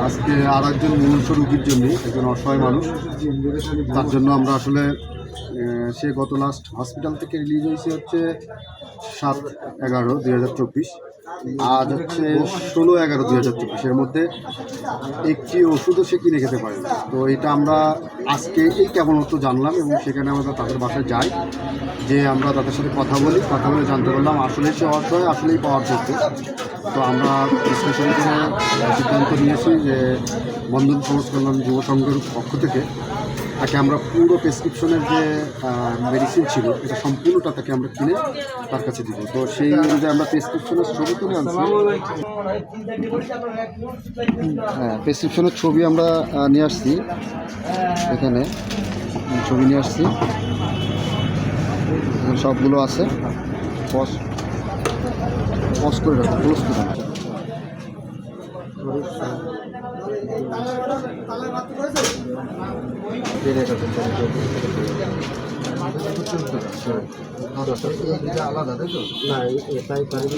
আজকে আর একজন মুমূর্ষ রোগীর জন্য, একজন অসহায় মানুষ, তার জন্য আমরা আসলে সে গত লাস্ট হসপিটাল থেকে রিলিজ হয়েছে হচ্ছে 7/11/2024, আজ হচ্ছে 16/11/2024। মধ্যে একটি ওষুধও সে কিনে খেতে পারে না। তো এটা আমরা আজকে এই কেবলমাত্র জানলাম এবং সেখানে আমরা তাদের বাসায় যাই, যে আমরা তাদের সাথে কথা বলে জানতে পারলাম আসলে সে অসহায়, আসলেই পাওয়ার যোগ্য। তো আমরা বিশ্লেষণ করে সিদ্ধান্ত নিয়েছি যে বন্ধন সমাজ কল্যাণ যুব সংঘের পক্ষ থেকে তাকে আমরা পুরো প্রেসক্রিপশনের যে মেডিসিন ছিল এটা সম্পূর্ণটা তাকে আমরা কিনে তার কাছে দিব। তো সেই অনুযায়ী আমরা প্রেসক্রিপশনের ছবি তুলে আনছি। হ্যাঁ, প্রেসক্রিপশনের ছবি আমরা নিয়ে আসছি, এখানে ছবি নিয়ে আসছি, সবগুলো আছে। পজ করে রাখো, ক্লোজ করে রাখো। আলাদা তাই তো? না, এটাই পারবি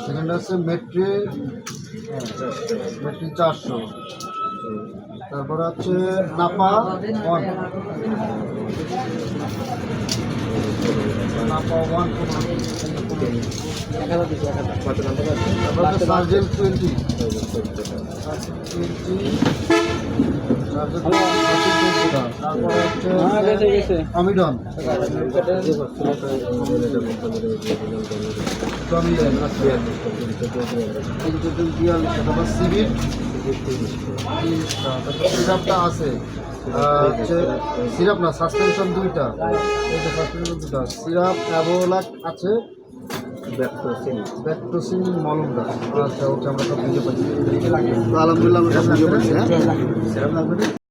সেখানটা হচ্ছে মেট্রি 400, তারপরে হচ্ছে নাপা 1, সার্জেল 20, তারপরে হচ্ছে আমিডন, সিভির সিরাপটা আছে, হচ্ছে সিরাপ না সাসপেনশন 2টা, সিরাপ অ্যাভোলাক আছে, ব্যাকটোসিন মলমটা। আচ্ছা, ওকে আমরা সব বুঝে পাচ্ছি, আলহামদুলিল্লাহ আমরা সব বুঝে পাচ্ছি। হ্যাঁ,